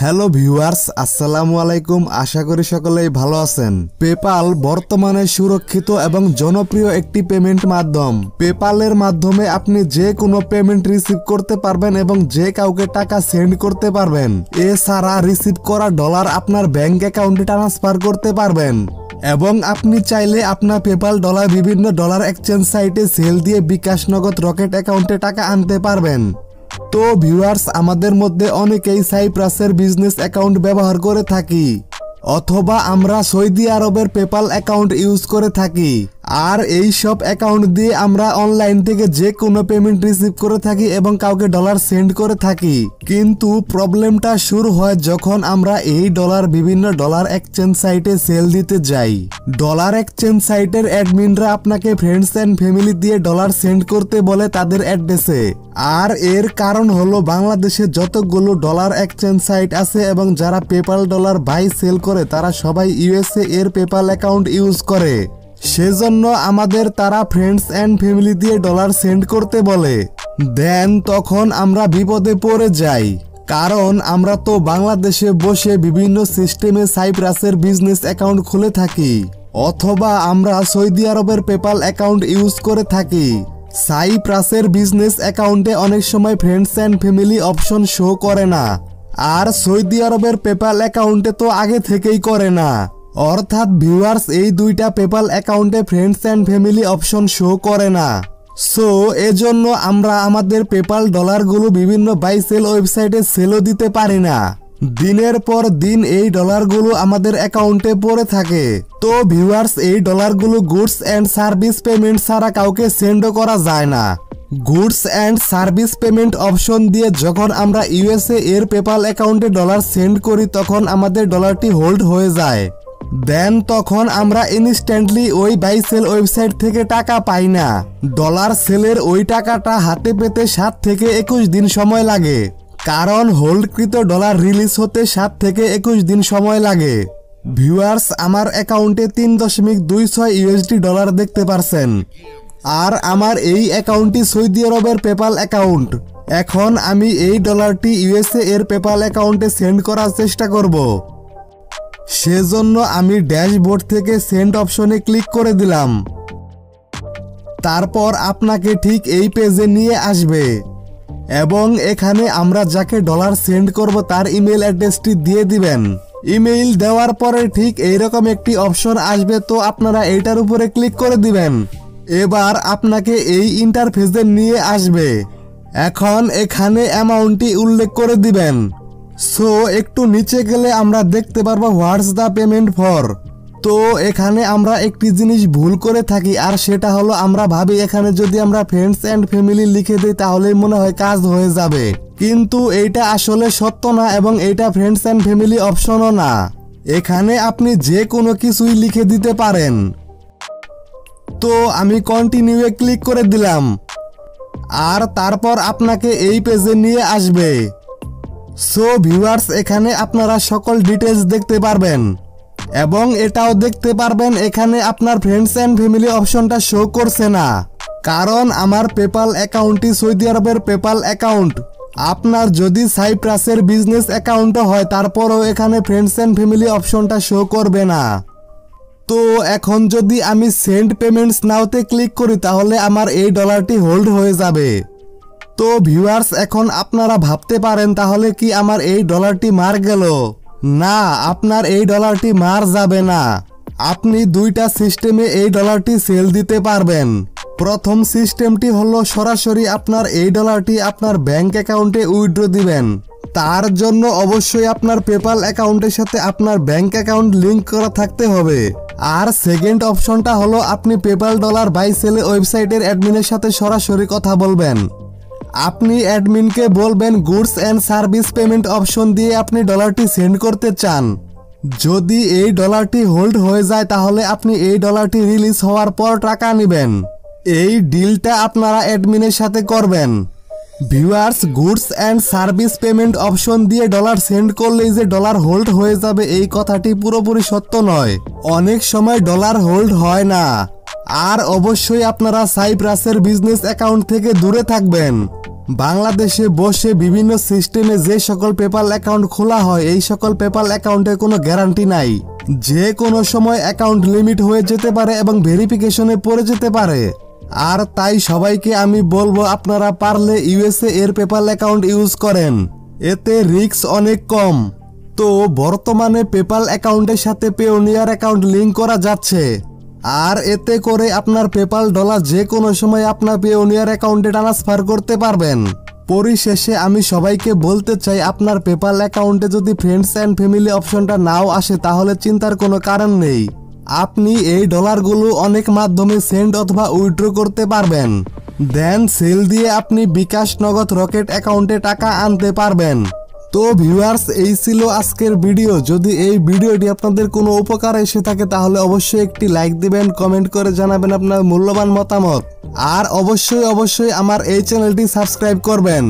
Hello viewers, আসসালামু আলাইকুম। আশা করি সকলেই ভালো আছেন। পেপাল বর্তমানে সুরক্ষিত এবং জনপ্রিয় একটি পেমেন্ট মাধ্যম। পেপালের মাধ্যমে আপনি যে কোনো পেমেন্ট রিসিভ করতে পারবেন এবং যে কাউকে টাকা সেন্ড করতে পারবেন। এছাড়া রিসিভ করা ডলার আপনার ব্যাংক অ্যাকাউন্টে ট্রান্সফার করতে পারবেন এবং আপনি চাইলে আপনার পেপাল ডলার বিভিন্ন ডলার এক্সচেঞ্জ সাইটে সেল দিয়ে বিকাশ নগদ রকেট অ্যাকাউন্টে টাকা আনতে পারবেন। তো ভিউয়ার্স, আমাদের মধ্যে অনেকেই সাইপ্রাসের বিজনেস অ্যাকাউন্ট ব্যবহার করে থাকি অথবা আমরা সৌদি আরবের পেপাল অ্যাকাউন্ট ইউজ করে থাকি। আর এই সব অ্যাকাউন্ট দিয়ে আমরা অনলাইন থেকে যে কোনো পেমেন্ট রিসিভ করে থাকি এবং কাউকে ডলার সেন্ড করে থাকি। কিন্তু প্রবলেমটা শুরু হয় যখন আমরা এই ডলার বিভিন্ন ডলার এক্সচেঞ্জ সাইটে সেল দিতে যাই। ডলার এক্সচেঞ্জ সাইটের অ্যাডমিনরা আপনাকে ফ্রেন্ডস অ্যান্ড ফ্যামিলি দিয়ে ডলার সেন্ড করতে বলে তাদের অ্যাড্রেসে। আর এর কারণ হলো বাংলাদেশে যতগুলো ডলার এক্সচেঞ্জ সাইট আছে এবং যারা পেপাল ডলার বাই সেল করে তারা সবাই ইউএসএ এর পেপাল অ্যাকাউন্ট ইউজ করে। সেজন্য আমাদের তারা ফ্রেন্ডস অ্যান্ড ফ্যামিলি দিয়ে ডলার সেন্ড করতে বলে। দেন তখন আমরা বিপদে পড়ে যাই, কারণ আমরা তো বাংলাদেশে বসে বিভিন্ন সিস্টেমে সাইপ্রাসের বিজনেস অ্যাকাউন্ট খুলে থাকি অথবা আমরা সৌদি আরবের পেপাল অ্যাকাউন্ট ইউজ করে থাকি। সাইপ্রাসের বিজনেস অ্যাকাউন্টে অনেক সময় friends and family option show করে না, আর সৌদি আরবের পেপাল অ্যাকাউন্টে তো আগে থেকেই করে না। অর্থাৎ ভিউয়ার্স, এই দুইটা পেপাল অ্যাকাউন্টে friends and family option show করে না। সো এজন্য আমরা আমাদের পেপাল ডলারগুলো বিভিন্ন বাই সেল ওয়েবসাইটে সেলও দিতে পারি না। দিনের পর দিন এই ডলারগুলো আমাদের অ্যাকাউন্টে পড়ে থাকে। তো ভিউয়ার্স, এই ডলারগুলো গুডস অ্যান্ড সার্ভিস পেমেন্ট ছাড়া কাউকে সেন্ডও করা যায় না। Goods and service payment option দিয়ে যখন আমরা ইউএসএ এর পেপাল অ্যাকাউন্টে ডলার সেন্ড করি তখন আমাদের ডলারটি হোল্ড হয়ে যায়। দেন তখন আমরা ইনস্ট্যান্টলি ওই বাই সেল ওয়েবসাইট থেকে টাকা পাই না। ডলার সেলের ওই টাকাটা হাতে পেতে 7 থেকে 21 দিন সময় লাগে, কারণ হোল্ডকৃত ডলার রিলিজ হতে 7 থেকে 21 দিন সময় লাগে। ভিউয়ার্স, আমার অ্যাকাউন্টে 3.26 ইউএসডি ডলার দেখতে পারছেন, আর আমার এই অ্যাকাউন্টটি সৌদি আরবের পেপাল অ্যাকাউন্ট। এখন আমি এই ডলারটি ইউএসএ এর পেপাল অ্যাকাউন্টে সেন্ড করার চেষ্টা করব। সেজন্য আমি ড্যাশবোর্ড থেকে সেন্ড অপশনে ক্লিক করে দিলাম। তারপর আপনাকে ঠিক এই পেজে নিয়ে আসবে এবং এখানে আমরা যাকে ডলার সেন্ড করব তার ইমেল অ্যাড্রেসটি দিয়ে দিবেন। ইমেইল দেওয়ার পরে ঠিক এইরকম একটি অপশন আসবে, তো আপনারা এইটার উপরে ক্লিক করে দিবেন। এবার আপনাকে এই ইন্টারফেসে নিয়ে আসবে। এখন এখানে অ্যামাউন্টটি উল্লেখ করে দিবেন। সো একটু নিচে গেলে আমরা দেখতে পারবো হোয়াটস দ্য পেমেন্ট ফর। তো এখানে আমরা একটি জিনিস ভুল করে থাকি, আর সেটা হলো আমরা ভাবি এখানে যদি আমরা ফ্রেন্ডস অ্যান্ড ফ্যামিলি লিখে দিই তাহলেই মনে হয় কাজ হয়ে যাবে। কিন্তু এইটা আসলে সত্য না এবং এইটা ফ্রেন্ডস অ্যান্ড ফ্যামিলি অপশনও না। এখানে আপনি যে কোনো কিছুই লিখে দিতে পারেন। তো আমি কন্টিনিউয়ে ক্লিক করে দিলাম, আর তারপর আপনাকে এই পেজে নিয়ে আসবে। সো ভিউয়ার্স, এখানে আপনারা সকল ডিটেলস দেখতে পারবেন এবং এটাও দেখতে পারবেন এখানে আপনার ফ্রেন্ডস অ্যান্ড ফ্যামিলি অপশনটা শো করছে না, কারণ আমার পেপাল অ্যাকাউন্টটি সৌদি আরবের পেপাল অ্যাকাউন্ট। আপনার যদি সাইপ্রাসের বিজনেস অ্যাকাউন্টও হয় তারপরও এখানে ফ্রেন্ডস অ্যান্ড ফ্যামিলি অপশনটা শো করবে না। তো এখন যদি আমি সেন্ড পেমেন্টস নাওতে ক্লিক করি তাহলে আমার এই ডলারটি হোল্ড হয়ে যাবে। তো ভিউয়ার্স, এখন আপনারা ভাবতে পারেন তাহলে কি আমার এই ডলারটি মার গেল? না, আপনার এই ডলারটি মার যাবে না। আপনি দুইটা সিস্টেমে এই ডলারটি সেল দিতে পারবেন। প্রথম সিস্টেমটি হলো সরাসরি আপনার এই ডলারটি আপনার ব্যাংক অ্যাকাউন্টে উইথড্র দিবেন। তার জন্য অবশ্যই আপনার পেপাল অ্যাকাউন্টের সাথে আপনার ব্যাংক অ্যাকাউন্ট লিংক করা থাকতে হবে। আর সেকেন্ড অপশনটা হলো আপনি পেপাল ডলার বাই সেলে ওয়েবসাইটের অ্যাডমিনের সাথে সরাসরি কথা বলবেন। আপনি অ্যাডমিনকে বলবেন goods and service payment option দিয়ে আপনি ডলারটি সেন্ড করতে চান। যদি এই ডলারটি হোল্ড হয়ে যায় তাহলে আপনি এই ডলারটি রিলিজ হওয়ার পর টাকা নেবেন। এই ডিলটা আপনারা অ্যাডমিনের সাথে করবেন। Viewers, goods and service payment option দিয়ে ডলার সেন্ড করলেই যে ডলার হোল্ড হয়ে যাবে এই কথাটি পুরোপুরি সত্য নয়। অনেক সময় ডলার হোল্ড হয় না। আর অবশ্যই আপনারা সাইপ্রাসের বিজনেস অ্যাকাউন্ট থেকে দূরে থাকবেন। বাংলাদেশে বসে বিভিন্ন সিস্টেমে যে সকল পেপাল অ্যাকাউন্ট খোলা হয় এই সকল পেপাল অ্যাকাউন্টের কোনো গ্যারান্টি নাই। যে কোনো সময় অ্যাকাউন্ট লিমিট হয়ে যেতে পারে এবং ভেরিফিকেশনে পড়ে যেতে পারে। আর তাই সবাইকে আমি বলবো আপনারা পারলে ইউএসএ এর পেপাল অ্যাকাউন্ট ইউজ করেন, এতে রিস্ক অনেক কম। তো বর্তমানে পেপাল অ্যাকাউন্টের সাথে পেওনিয়ার অ্যাকাউন্ট লিংক করা যাচ্ছে, আর এতে করে আপনার পেপাল ডলার যে কোনো সময় আপনার পেওনিয়ার অ্যাকাউন্টে ট্রান্সফার করতে পারবেন। পরিশেষে আমি সবাইকে বলতে চাই, আপনার পেপাল অ্যাকাউন্টে যদি ফ্রেন্ডস অ্যান্ড ফ্যামিলি অপশনটা নাও আসে তাহলে চিন্তার কোনো কারণ নেই। আপনি এই ডলারগুলো অনেক মাধ্যমে সেন্ড অথবা উইথড্র করতে পারবেন। দেন সেল দিয়ে আপনি বিকাশ, নগদ, রকেট অ্যাকাউন্টে টাকা আনতে পারবেন। তো ভিউয়ার্স, এই ছিল আজকের ভিডিও। যদি এই ভিডিওটি আপনাদের কোনো উপকার এসে থাকে তাহলে অবশ্যই একটি লাইক দিবেন, কমেন্ট করে জানাবেন আপনার মূল্যবান মতামত, আর অবশ্যই আমার এই চ্যানেলটি সাবস্ক্রাইব করবেন।